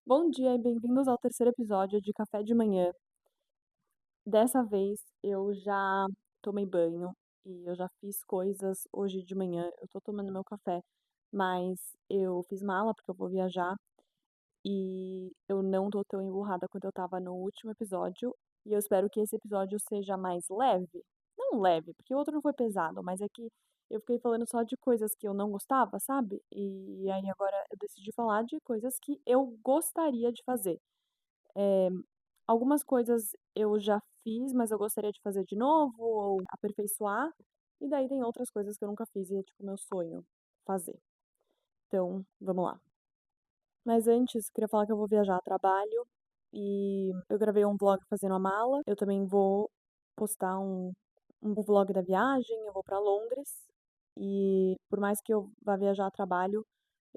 Bom dia e bem-vindos ao terceiro episódio de Café de Manhã. Dessa vez eu já tomei banho e eu já fiz coisas hoje de manhã. Eu tô tomando meu café, mas eu fiz mala porque eu vou viajar e eu não tô tão emburrada quanto eu estava no último episódio. E eu espero que esse episódio seja mais leve. Não leve, porque o outro não foi pesado, mas é que eu fiquei falando só de coisas que eu não gostava, sabe? E aí agora eu decidi falar de coisas que eu gostaria de fazer. Eh, Algumas coisas eu já fiz, mas eu gostaria de fazer de novo ou aperfeiçoar, e daí tem outras coisas que eu nunca fiz e é tipo meu sonho fazer. Então, vamos lá. Mas antes, queria falar que eu vou viajar a trabalho e eu gravei um vlog fazendo a mala. Eu também vou postar um vlog da viagem, eu vou pra Londres e por mais que eu vá viajar a trabalho,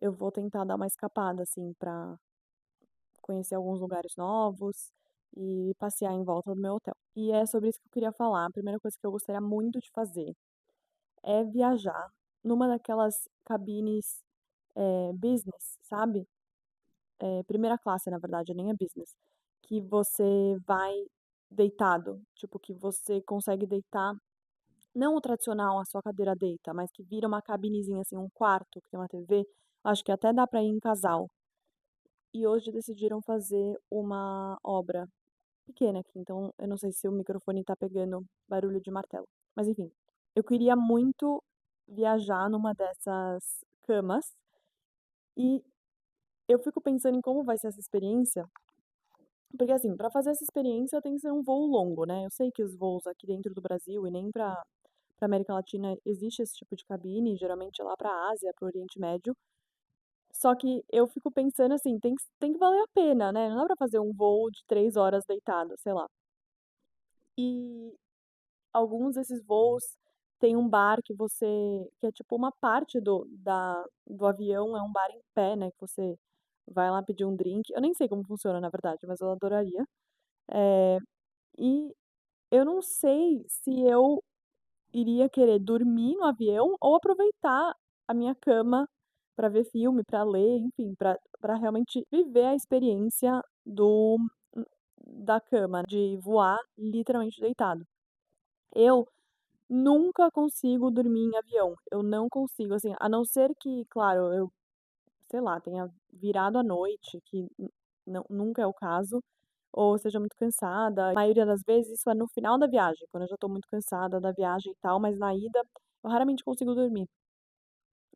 eu vou tentar dar uma escapada assim pra conhecer alguns lugares novos e passear em volta do meu hotel. E é sobre isso que eu queria falar. A primeira coisa que eu gostaria muito de fazer é viajar numa daquelas cabines, business, sabe? Primeira classe, na verdade, nem é business. Que você vai deitado, tipo, que você consegue deitar, não o tradicional, a sua cadeira deita, mas que vira uma cabinezinha, assim, um quarto que tem uma TV. Acho que até dá pra ir em casal. E hoje decidiram fazer uma obra pequena aqui, então eu não sei se o microfone tá pegando barulho de martelo. Mas enfim, eu queria muito viajar numa dessas camas e eu fico pensando em como vai ser essa experiência, porque assim, pra fazer essa experiência tem que ser um voo longo, né? Eu sei que os voos aqui dentro do Brasil e nem pra América Latina existe esse tipo de cabine, geralmente é lá pra Ásia, pro Oriente Médio. Só que eu fico pensando assim, tem que valer a pena, né? Não dá pra fazer um voo de 3 horas deitado, sei lá. E alguns desses voos tem um bar que é tipo uma parte do avião, é um bar em pé, né, que você vai lá pedir um drink. Eu nem sei como funciona, na verdade, mas eu adoraria. Eh, e eu não sei se eu iria querer dormir no avião ou aproveitar a minha cama para ver filme, para ler, enfim, para realmente viver a experiência da cama, de voar literalmente deitado. Eu nunca consigo dormir em avião, eu não consigo, assim, a não ser que, claro, eu, sei lá, tenha virado à noite, que não nunca é o caso, ou seja muito cansada. A maioria das vezes isso é no final da viagem, quando eu já tô muito cansada da viagem e tal, mas na ida eu raramente consigo dormir.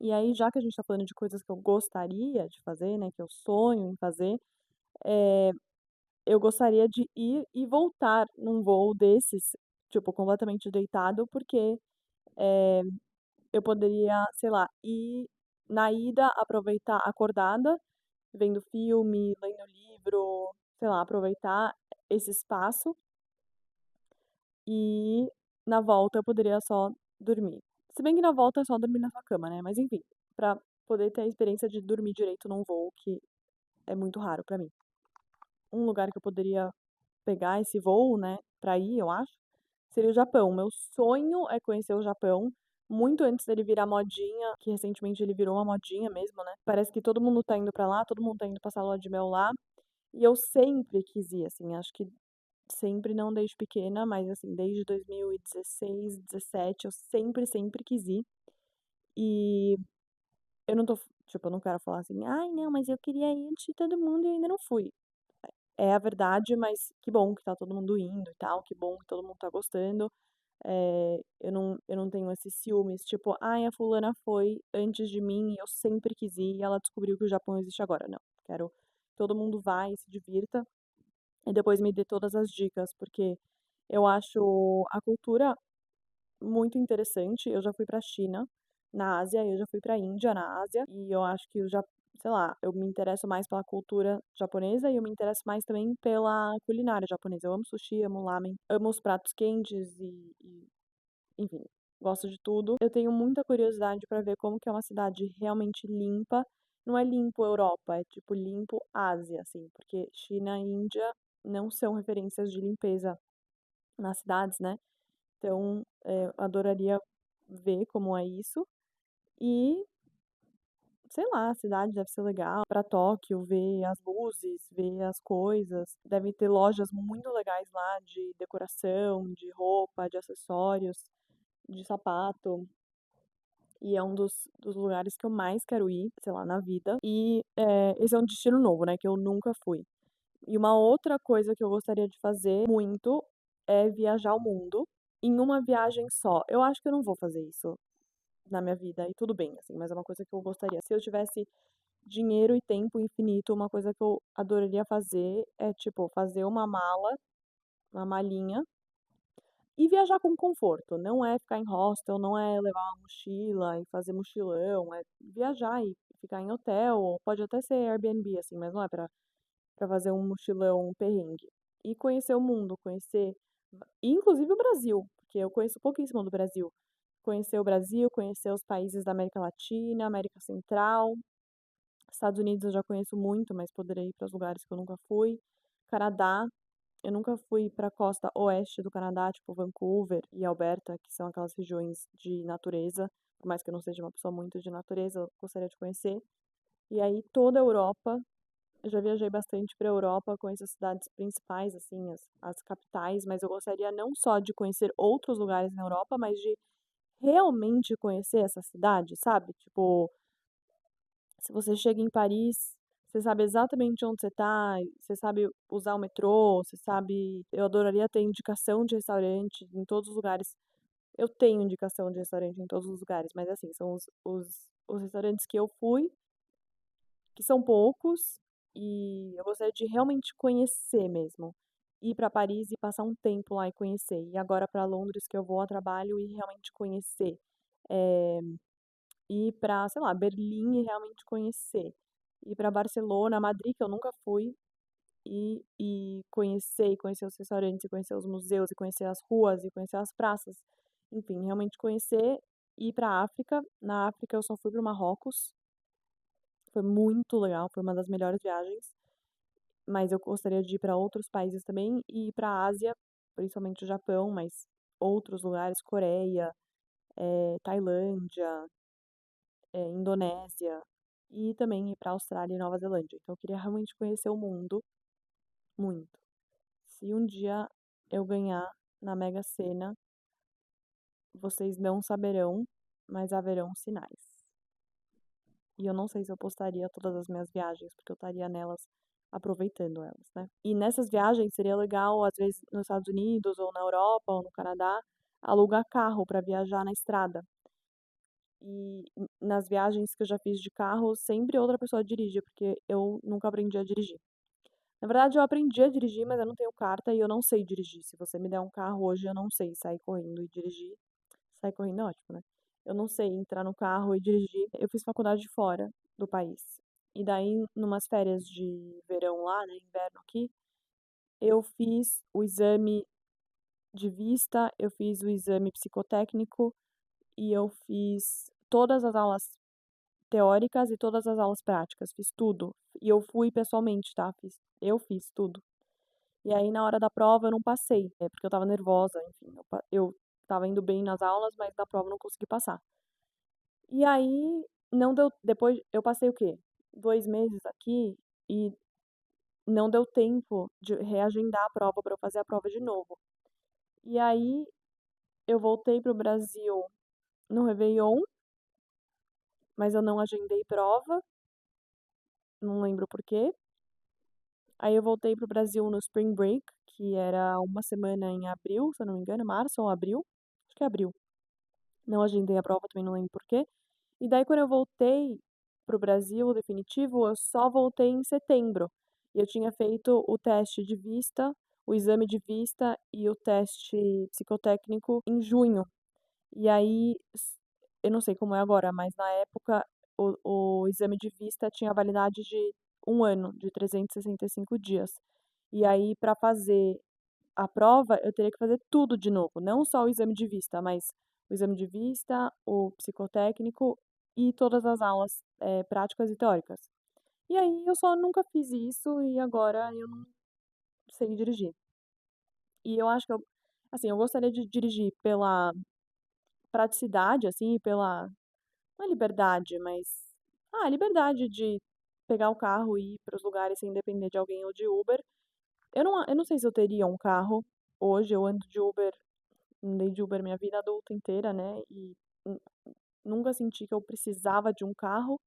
E aí, já que a gente tá falando de coisas que eu gostaria de fazer, né, que eu sonho em fazer, eh, eu gostaria de ir e voltar num voo desses, tipo, completamente deitado, porque, eh eu poderia, sei lá, ir na ida, aproveitar acordada, vendo filme, lendo livro, sei lá, aproveitar esse espaço e na volta eu poderia só dormir. Se bem que na volta é só dormir na sua cama, né, mas enfim, pra poder ter a experiência de dormir direito num voo, que é muito raro pra mim. Um lugar que eu poderia pegar esse voo, né, pra ir, eu acho, seria o Japão. Meu sonho é conhecer o Japão, muito antes dele virar modinha, que recentemente ele virou uma modinha mesmo, né. Parece que todo mundo tá indo pra lá, todo mundo tá indo passar lua de mel lá, e eu sempre quis ir, assim, acho que sempre, não desde pequena, mas assim, desde 2016, 17, eu sempre, sempre quis ir. E eu não tô tipo, eu não quero falar assim: "Ai não, mas eu queria ir antes de todo mundo e eu ainda não fui". É a verdade, mas que bom que tá todo mundo indo e tal, que bom que todo mundo tá gostando. Eu não tenho esses ciúmes, tipo: "Ai, a fulana foi antes de mim e eu sempre quis ir e ela descobriu que o Japão existe agora". Não, quero que todo mundo vá e se divirta e depois me dê todas as dicas, porque eu acho a cultura muito interessante. Eu já fui pra China, na Ásia, eu já fui pra Índia, na Ásia, e eu acho que sei lá, eu me interesso mais pela cultura japonesa e eu me interesso mais também pela culinária japonesa. Eu amo sushi, amo lamen, amo os pratos quentes e enfim, gosto de tudo. Eu tenho muita curiosidade pra ver como que é uma cidade realmente limpa. Não é limpo Europa, é tipo limpo Ásia, assim, porque China e Índia não são referências de limpeza nas cidades, né. Então, adoraria ver como é isso. E sei lá, a cidade deve ser legal, pra Tóquio, ver as luzes, ver as coisas. Deve ter lojas muito legais lá de decoração, de roupa, de acessórios, de sapato. E é um dos lugares que eu mais quero ir, sei lá, na vida. E, esse é um destino novo, né, que eu nunca fui. E uma outra coisa que eu gostaria de fazer muito é viajar o mundo em uma viagem só. Eu acho que eu não vou fazer isso na minha vida e tudo bem, assim, mas é uma coisa que eu gostaria. Se eu tivesse dinheiro e tempo infinito, uma coisa que eu adoraria fazer é, tipo, fazer uma mala, uma malinha e viajar com conforto. Não é ficar em hostel, não é levar uma mochila e fazer mochilão, é viajar e ficar em hotel, ou pode até ser Airbnb, assim, mas não é pra fazer um mochilão perrengue. E conhecer o mundo, conhecer, inclusive o Brasil, porque eu conheço pouquíssimo do Brasil. Conhecer o Brasil, conhecer os países da América Latina, América Central. Estados Unidos eu já conheço muito, mas poderia ir para os lugares que eu nunca fui. Canadá, eu nunca fui para a costa oeste do Canadá, tipo Vancouver e Alberta, que são aquelas regiões de natureza. Por mais que eu não seja uma pessoa muito de natureza, eu gostaria de conhecer. E aí toda a Europa, eu já viajei bastante para a Europa, conheço as cidades principais, assim, as capitais, mas eu gostaria não só de conhecer outros lugares na Europa, mas de realmente conhecer essa cidade, sabe? Tipo, se você chega em Paris, você sabe exatamente onde você tá, você sabe usar o metrô, você sabe. Eu adoraria ter indicação de restaurante em todos os lugares. Eu tenho indicação de restaurante em todos os lugares, mas assim, são os restaurantes que eu fui, que são poucos, e eu gostaria de realmente conhecer mesmo. Ir para Paris e passar um tempo lá e conhecer. E agora para Londres, que eu vou a trabalho e realmente conhecer. Eh, Ir pra, sei lá, Berlim e realmente conhecer. Ir pra Barcelona, Madrid, que eu nunca fui, e conhecer os restaurantes, e conhecer os museus, e conhecer as ruas, e conhecer as praças. Enfim, realmente conhecer. Ir pra África. Na África eu só fui para o Marrocos. Foi muito legal, foi uma das melhores viagens. Mas eu gostaria de ir para outros países também e ir pra Ásia, principalmente o Japão, mas outros lugares, Coreia, Tailândia, Indonésia e também ir pra Austrália e Nova Zelândia. Então eu queria realmente conhecer o mundo muito. Se um dia eu ganhar na Mega Sena, vocês não saberão, mas haverão sinais. E eu não sei se eu postaria todas as minhas viagens, porque eu estaria nelas aproveitando elas, né? E nessas viagens seria legal, às vezes nos Estados Unidos ou na Europa ou no Canadá, alugar carro para viajar na estrada. E nas viagens que eu já fiz de carro, sempre outra pessoa dirige, porque eu nunca aprendi a dirigir. Na verdade, eu aprendi a dirigir, mas eu não tenho carta e eu não sei dirigir. Se você me der um carro hoje, eu não sei sair correndo e dirigir. Sair correndo é ótimo, né? Eu não sei entrar no carro e dirigir. Eu fiz faculdade fora do país. E daí, numas férias de verão lá, né, inverno aqui, eu fiz o exame de vista, eu fiz o exame psicotécnico e eu fiz todas as aulas teóricas e todas as aulas práticas, fiz tudo. E eu fui pessoalmente, tá? Eu fiz tudo. E aí na hora da prova eu não passei, porque eu estava nervosa, enfim, eu estava indo bem nas aulas, mas na prova eu não consegui passar. E aí não deu depois eu passei o quê? 2 meses aqui e não deu tempo de reagendar a prova para eu fazer a prova de novo. E aí eu voltei para o Brasil no réveillon, mas eu não agendei prova, não lembro por quê. Aí eu voltei para o Brasil no Spring Break, que era uma semana em abril, se eu não me engano, março ou abril, acho que é abril. Não agendei a prova, também não lembro por quê. E daí quando eu voltei para o Brasil definitivo, eu só voltei em setembro. E eu tinha feito o teste de vista, o exame de vista e o teste psicotécnico em junho. E aí, eu não sei como é agora, mas na época o exame de vista tinha validade de 1 ano, de 365 dias. E aí, para fazer a prova, eu teria que fazer tudo de novo, não só o exame de vista, mas o exame de vista, o psicotécnico e todas as aulas, práticas e teóricas. E aí eu só nunca fiz isso e agora eu não sei dirigir. E eu acho que eu gostaria de dirigir pela praticidade, assim, e pela não é liberdade, mas a liberdade de pegar o carro e ir para os lugares sem depender de alguém ou de Uber. Eu não sei se eu teria um carro hoje, eu ando de Uber, andei de Uber minha vida adulta inteira, né, e nu nunca senti que eu precisava de um carro.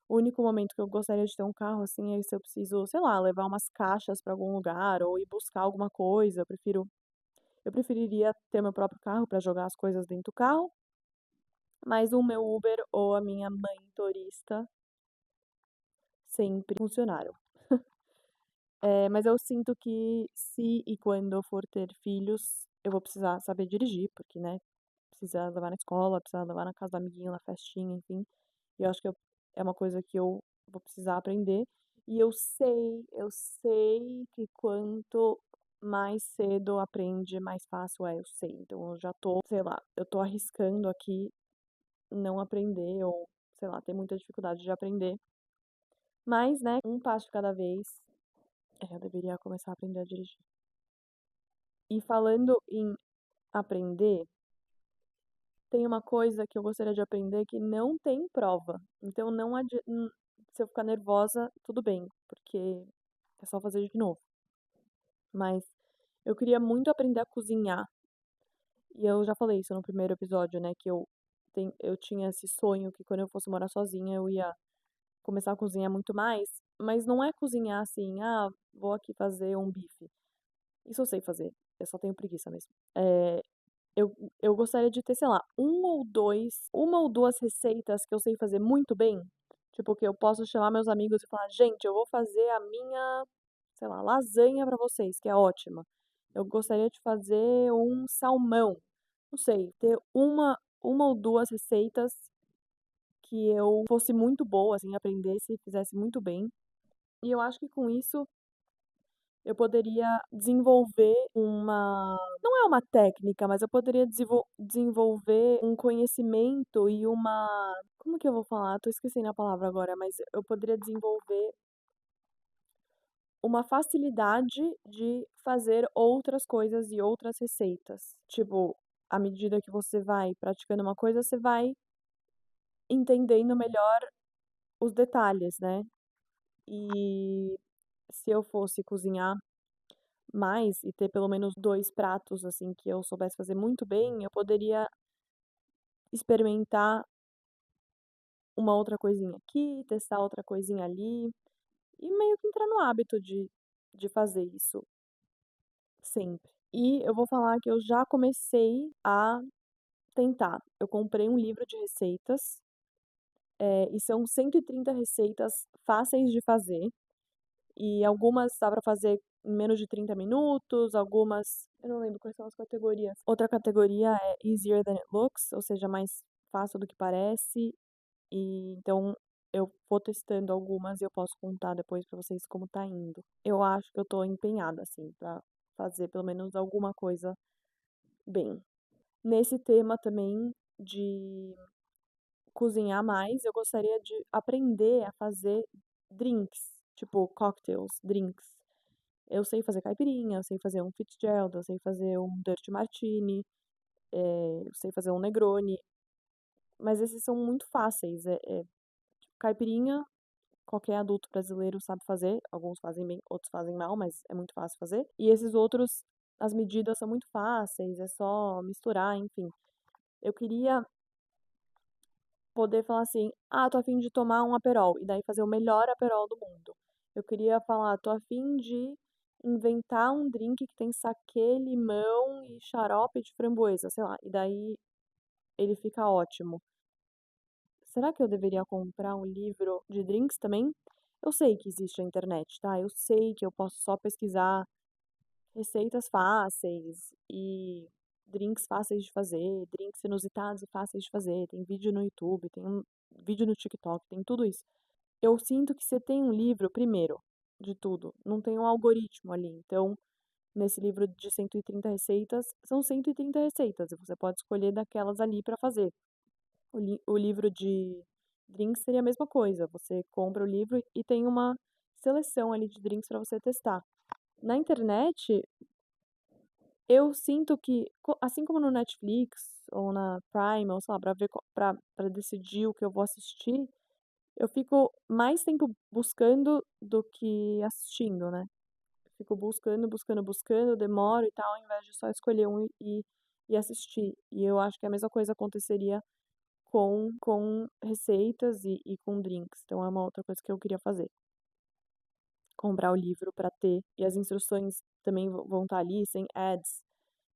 O único momento que eu gostaria de ter um carro, assim, é se eu preciso, sei lá, levar umas caixas para algum lugar ou ir buscar alguma coisa. Eu preferiria ter meu próprio carro para jogar as coisas dentro do carro, mas o meu Uber ou a minha mãe motorista sempre funcionaram. Mas eu sinto que se e quando eu for ter filhos, eu vou precisar saber dirigir, porque, né, precisa levar na escola, precisa levar na casa do amiguinho, na festinha, enfim. E eu acho que é uma coisa que eu vou precisar aprender. E eu sei que quanto mais cedo aprende, mais fácil é, eu sei. Então eu já tô, sei lá, eu tô arriscando aqui não aprender ou, sei lá, ter muita dificuldade de aprender. Mas, né, um passo de cada vez, eu deveria começar a aprender a dirigir. E falando em aprender, tem uma coisa que eu gostaria de aprender que não tem prova. Então não se eu ficar nervosa, tudo bem, porque é só fazer de novo. Mas eu queria muito aprender a cozinhar. E eu já falei isso no primeiro episódio, né, que eu tinha esse sonho que quando eu fosse morar sozinha eu ia começar a cozinhar muito mais, mas não é cozinhar assim: "Ah, vou aqui fazer um bife". Isso eu sei fazer, eu só tenho preguiça mesmo. Eu eu gostaria de ter, sei lá, uma ou 2 receitas que eu sei fazer muito bem, tipo, que eu posso chamar meus amigos e falar: "Gente, eu vou fazer a minha, sei lá, lasanha pra vocês, que é ótima. Eu gostaria de fazer um salmão". Não sei, ter uma ou 2 receitas que eu fosse muito boa, assim, aprendesse e fizesse muito bem. E eu acho que com isso eu poderia desenvolver não é uma técnica, mas eu poderia desenvolver um conhecimento e como que eu vou falar? Tô esquecendo a palavra agora, mas eu poderia desenvolver uma facilidade de fazer outras coisas e outras receitas. Tipo, à medida que você vai praticando uma coisa, você vai entendendo melhor os detalhes, né. E se eu fosse cozinhar mais e ter pelo menos 2 pratos, assim, que eu soubesse fazer muito bem, eu poderia experimentar uma outra coisinha aqui, testar outra coisinha ali, e meio que entrar no hábito de fazer isso sempre. E eu vou falar que eu já comecei a tentar. Eu comprei um livro de receitas, e são 130 receitas fáceis de fazer. E algumas dá pra fazer em menos de 30 minutos, algumas eu não lembro quais são as categorias. Outra categoria é easier than it looks, ou seja, mais fácil do que parece. E então eu vou testando algumas e eu posso contar depois pra vocês como tá indo. Eu acho que eu tô empenhada, assim, pra fazer pelo menos alguma coisa bem. Nesse tema também de cozinhar mais, eu gostaria de aprender a fazer drinks, tipo cocktails, drinks. Eu sei fazer caipirinha, eu sei fazer um Fitzgerald, eu sei fazer um Dirty Martini, eu sei fazer um Negroni, mas esses são muito fáceis. Caipirinha, qualquer adulto brasileiro sabe fazer, alguns fazem bem, outros fazem mal, mas é muito fácil fazer. E esses outros, as medidas são muito fáceis, é só misturar, enfim. Eu queria poder falar assim: "Ah, tô a fim de tomar um Aperol", e daí fazer o melhor Aperol do mundo. Eu queria falar: "Tô a fim de inventar um drink que tem saquê, limão e xarope de framboesa", sei lá, e daí ele fica ótimo. Será que eu deveria comprar um livro de drinks também? Eu sei que existe a internet, tá? Eu sei que eu posso só pesquisar receitas fáceis e drinks fáceis de fazer, drinks inusitados e fáceis de fazer. Tem vídeo no YouTube, tem vídeo no TikTok, tem tudo isso. Eu sinto que você tem um livro, primeiro de tudo, não tem um algoritmo ali. Então, nesse livro de 130 receitas, são 130 receitas e você pode escolher daquelas ali para fazer. O livro de drinks seria a mesma coisa. Você compra o livro e tem uma seleção ali de drinks para você testar. Na internet, eu sinto que, assim como no Netflix ou na Prime, ou sei lá, pra ver, pra decidir o que eu vou assistir, eu fico mais tempo buscando do que assistindo, né. Fico buscando, buscando, buscando, demoro e tal, ao invés de só escolher um e assistir. E eu acho que a mesma coisa aconteceria com receitas e com drinks, então é uma outra coisa que eu queria fazer. Comprar o livro pra ter, e as instruções também vão estar ali sem ads,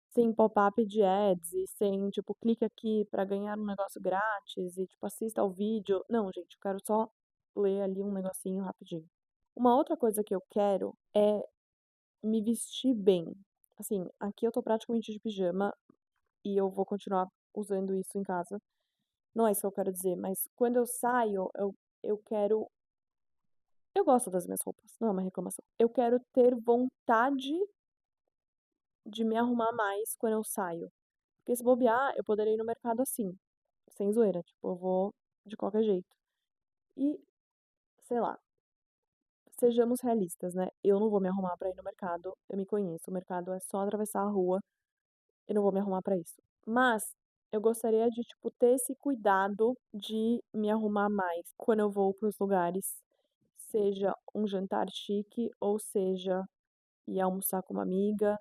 sem pop-up de ads e sem, tipo, clique aqui pra ganhar um negócio grátis e, tipo, assista ao vídeo. Não, gente, eu quero só ler ali um negocinho rapidinho. Uma outra coisa que eu quero é me vestir bem. Assim, aqui eu tô praticamente de pijama e eu vou continuar usando isso em casa. Não é isso que eu quero dizer, mas quando eu saio, eu quero. Eu gosto das minhas roupas, não é uma reclamação. Eu quero ter vontade de me arrumar mais quando eu saio. Porque se bobear, eu poderia ir no mercado assim, sem zoeira, tipo, eu vou de qualquer jeito. E, sei lá, sejamos realistas, né? Eu não vou me arrumar pra ir no mercado, eu me conheço, o mercado é só atravessar a rua, eu não vou me arrumar pra isso. Mas eu gostaria de, tipo, ter esse cuidado de me arrumar mais quando eu vou para os lugares, seja um jantar chique ou seja ir almoçar com uma amiga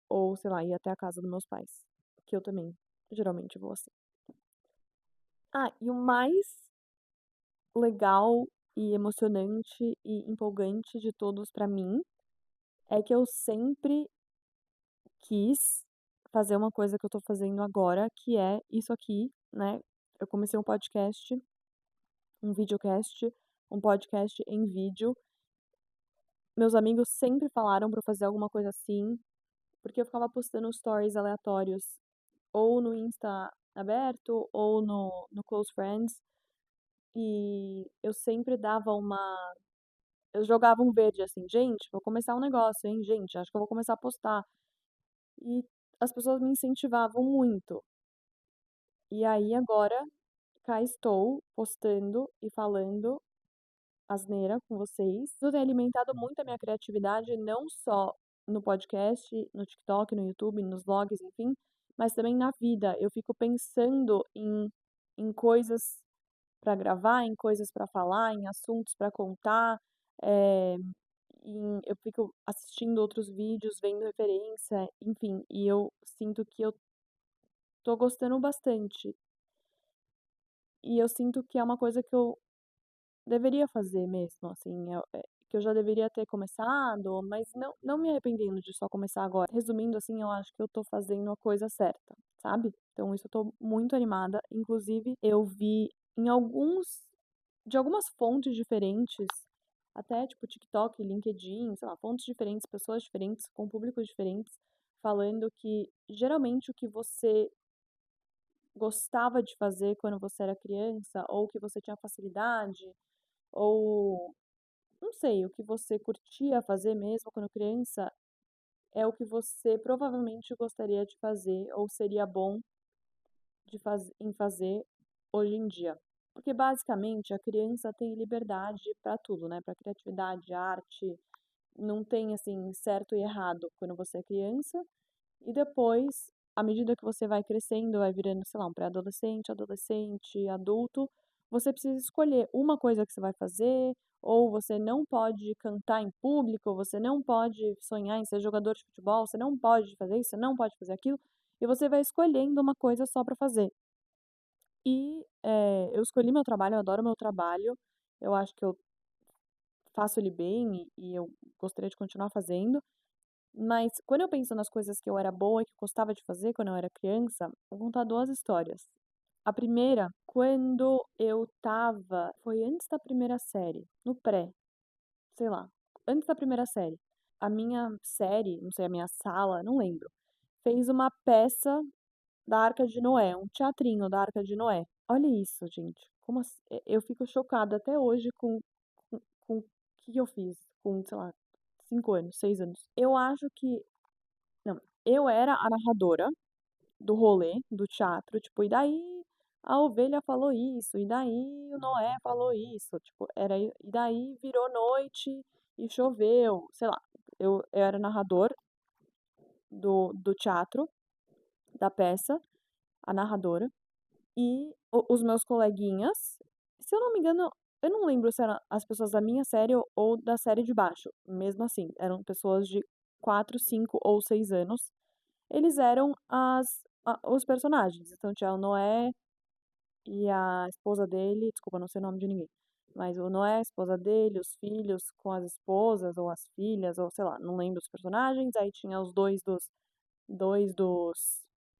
ou, sei lá, ir até a casa dos meus pais, que eu também geralmente vou assim. Ah, e o mais legal e emocionante e empolgante de todos pra mim é que eu sempre quis fazer uma coisa que eu tô fazendo agora, que é isso aqui, né? Eu comecei um podcast, um videocast, um podcast em vídeo. Meus amigos sempre falaram pra eu fazer alguma coisa assim, porque eu ficava postando stories aleatórios ou no Insta aberto ou no Close Friends, e eu sempre dava uma. Eu jogava um verde assim, gente, vou começar um negócio, hein, gente, acho que eu vou começar a postar. E as pessoas me incentivavam muito. E aí agora cá estou postando e falando asneira com vocês. Isso tem alimentado muito a minha criatividade, não só no podcast, no TikTok, no YouTube, nos vlogs, enfim, mas também na vida. Eu fico pensando em coisas para gravar, em coisas para falar, em assuntos para contar, eh, eu fico assistindo outros vídeos, vendo referência, enfim, e eu sinto que eu tô gostando bastante. E eu sinto que é uma coisa que eu deveria fazer mesmo, assim, que eu já deveria ter começado, mas não me arrependendo de só começar agora. Resumindo, assim, eu acho que eu tô fazendo a coisa certa, sabe? Então isso eu tô muito animada. Inclusive, eu vi em algumas fontes diferentes, até tipo TikTok, LinkedIn, sei lá, fontes diferentes, pessoas diferentes, com públicos diferentes, falando que geralmente o que você gostava de fazer quando você era criança, ou que você tinha facilidade, ou não sei, o que você curtia fazer mesmo quando criança, é o que você provavelmente gostaria de fazer ou seria bom em fazer hoje em dia. Porque basicamente a criança tem liberdade para tudo, né? Para criatividade, arte, não tem assim certo e errado quando você é criança. E depois, à medida que você vai crescendo, vai virando, sei lá, um pré-adolescente, adolescente, adulto, você precisa escolher uma coisa que você vai fazer, ou você não pode cantar em público, você não pode sonhar em ser jogador de futebol, você não pode fazer isso, você não pode fazer aquilo, e você vai escolhendo uma coisa só para fazer. E eu escolhi meu trabalho, eu adoro meu trabalho, eu acho que eu faço ele bem e eu gostaria de continuar fazendo. Mas quando eu penso nas coisas que eu era boa e que eu gostava de fazer quando eu era criança, vou contar 2 histórias. A primeira, quando eu estava foi antes da primeira série, no pré, sei lá, antes da primeira série. A minha série, não sei, a minha sala, não lembro, fez uma peça da Arca de Noé, um teatrinho da Arca de Noé. Olha isso, gente, como eu fico chocada até hoje com o que eu fiz com, sei lá, 5 anos, 6 anos. Eu acho que não, eu era a narradora do rolê, do teatro, tipo, e daí a ovelha falou isso, e daí o Noé falou isso, tipo, e daí virou noite e choveu, sei lá. Eu era narrador do teatro, da peça, a narradora, e os meus coleguinhas, se eu não me engano, Eu não lembro se eram as pessoas da minha série ou da série de baixo. Mesmo assim, eram pessoas de 4, 5 ou 6 anos. Eles eram os personagens. Então tinha o Noé e a esposa dele, desculpa, não sei o nome de ninguém. Mas o Noé, a esposa dele, os filhos com as esposas ou as filhas, ou sei lá, não lembro os personagens. Aí tinha os dois dos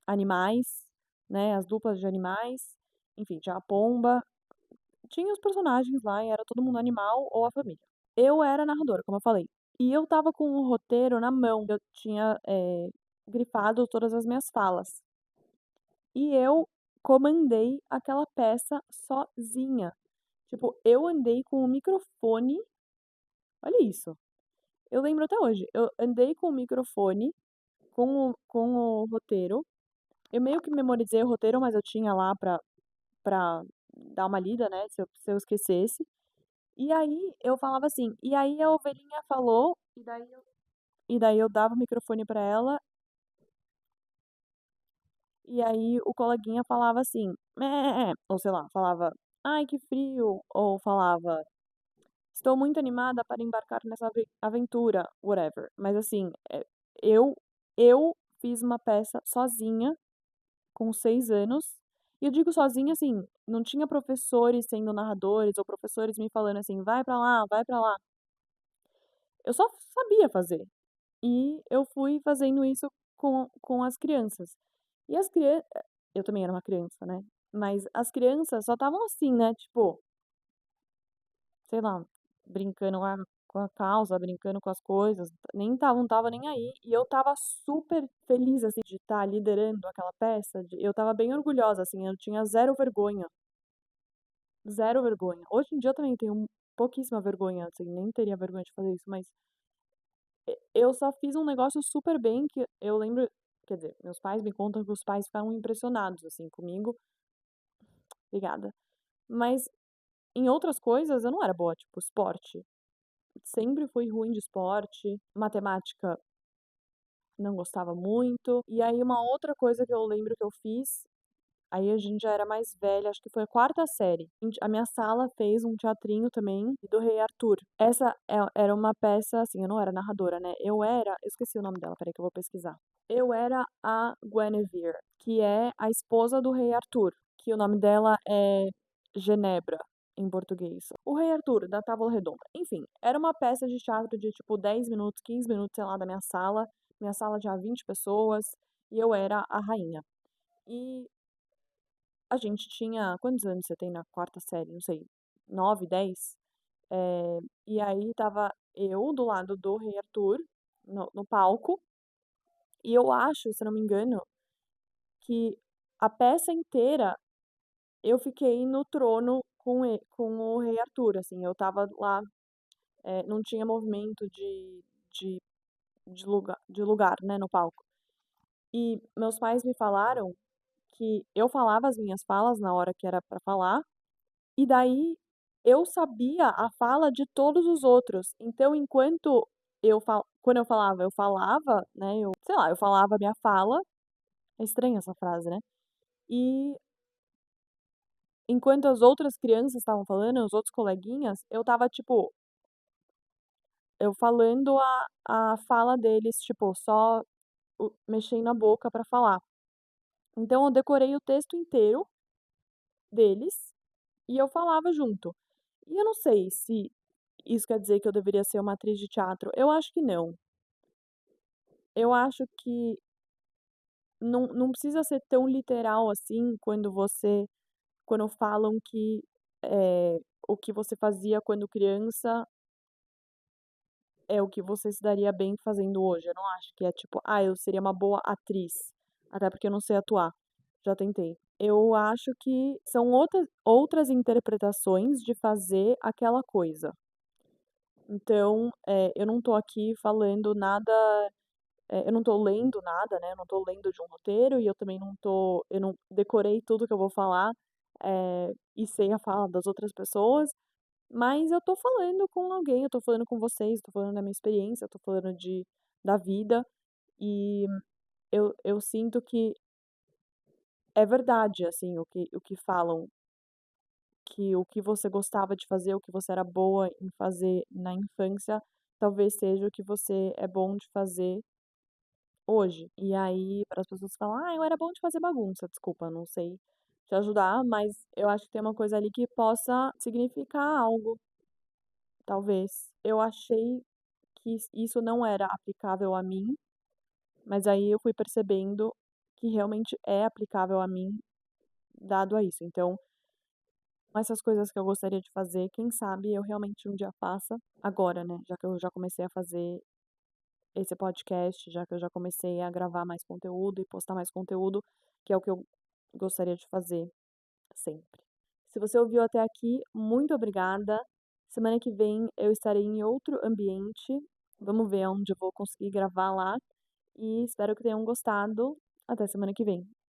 animais, né? As duplas de animais. Enfim, tinha a pomba. Tinha os personagens lá e era todo mundo animal ou a família. Eu era a narradora, como eu falei. E eu estava com o roteiro na mão, eu tinha, grifado todas as minhas falas. E eu comandei aquela peça sozinha. Tipo, eu andei com o microfone, olha isso, eu lembro até hoje, eu andei com o microfone, com o roteiro, eu meio que memorizei o roteiro, mas eu tinha lá pra dar uma lida, né, se eu esquecesse. E aí eu falava assim, e aí a ovelhinha falou, e daí eu dava o microfone pra ela, e aí o coleguinha falava assim, "mé", ou sei lá, falava, "ai, que frio", ou falava, "estou muito animada para embarcar nessa aventura", whatever. Mas assim, eu eu fiz uma peça sozinha, com 6 anos, e eu digo sozinha, assim, não tinha professores sendo narradores ou professores me falando assim: "Vai pra lá, vai pra lá". Eu só sabia fazer. E eu fui fazendo isso com as crianças. E eu também era uma criança, né, mas as crianças só estavam assim, né, tipo, sei lá, brincando com a causa, brincando com as coisas, nem tava nem aí. E eu estava super feliz, assim, de estar liderando aquela peça, eu estava bem orgulhosa, assim, eu tinha zero vergonha, zero vergonha. Hoje em dia eu também tenho pouquíssima vergonha, assim, nem teria vergonha de fazer isso, mas eu só fiz um negócio super bem que eu lembro, quer dizer, meus pais me contam que os pais ficaram impressionados, assim, comigo. Obrigada. Mas em outras coisas eu não era boa, tipo esporte. Sempre fui ruim de esporte, matemática não gostava muito. E aí uma outra coisa que eu lembro que eu fiz, aí a gente já era mais velha, acho que foi a quarta série. A minha sala fez um teatrinho também do Rei Arthur. Essa era uma peça, assim, eu não era narradora, né? Eu esqueci o nome dela, peraí que eu vou pesquisar. Eu era a Guinevere, que é a esposa do Rei Arthur, que o nome dela é Genebra, em português. O Rei Arthur, da Távola Redonda. Enfim, era uma peça de teatro de tipo 10 minutos, 15 minutos, sei lá, da minha sala. Minha sala tinha 20 pessoas e eu era a rainha. E a gente tinha. Quantos anos você tem na quarta série? Não sei. 9, 10? E aí tava eu do lado do Rei Arthur, no palco. E eu acho, se não me engano, que a peça inteira eu fiquei no trono com o Rei Arthur, assim. Eu tava lá, não tinha movimento de, de lugar, né, no palco. E meus pais me falaram que eu falava as minhas falas na hora que era pra falar, e daí eu sabia a fala de todos os outros. Então, enquanto quando eu falava, né, sei lá, eu falava a minha fala, é estranha essa frase, né, e enquanto as outras crianças estavam falando, os outros coleguinhas, eu estava, tipo, eu falando a fala deles, tipo, só mexendo a boca pra falar. Então eu decorei o texto inteiro deles e eu falava junto. E eu não sei se isso quer dizer que eu deveria ser uma atriz de teatro. Eu acho que não. Eu acho que não precisa ser tão literal assim quando falam que, o que você fazia quando criança é o que você se daria bem fazendo hoje. Eu não acho que é tipo: "Ah, eu seria uma boa atriz", até porque eu não sei atuar, já tentei. Eu acho que são outras interpretações de fazer aquela coisa. Então, eu não tô aqui falando nada, eu não tô lendo nada, né, eu não tô lendo de um roteiro e eu não decorei tudo que eu vou falar, e sei a fala das outras pessoas, mas eu tô falando com alguém, eu tô falando com vocês, tô falando da minha experiência, eu tô falando da vida, e eu sinto que é verdade, assim, o que falam, que o que você gostava de fazer, o que você era boa em fazer na infância, talvez seja o que você é bom de fazer hoje. E aí, para as pessoas falam: "Ah, eu era bom de fazer bagunça", desculpa, não sei te ajudar, mas eu acho que tem uma coisa ali que possa significar algo, talvez. Eu achei que isso não era aplicável a mim, mas aí eu fui percebendo que realmente é aplicável a mim, dado a isso. Então, essas coisas que eu gostaria de fazer, quem sabe eu realmente um dia faça agora, né, já que eu já comecei a fazer esse podcast, já que eu já comecei a gravar mais conteúdo e postar mais conteúdo, que é o que eu gostaria de fazer sempre. Se você ouviu até aqui, muito obrigada. Semana que vem eu estarei em outro ambiente. Vamos ver onde eu vou conseguir gravar lá. E espero que tenham gostado. Até semana que vem.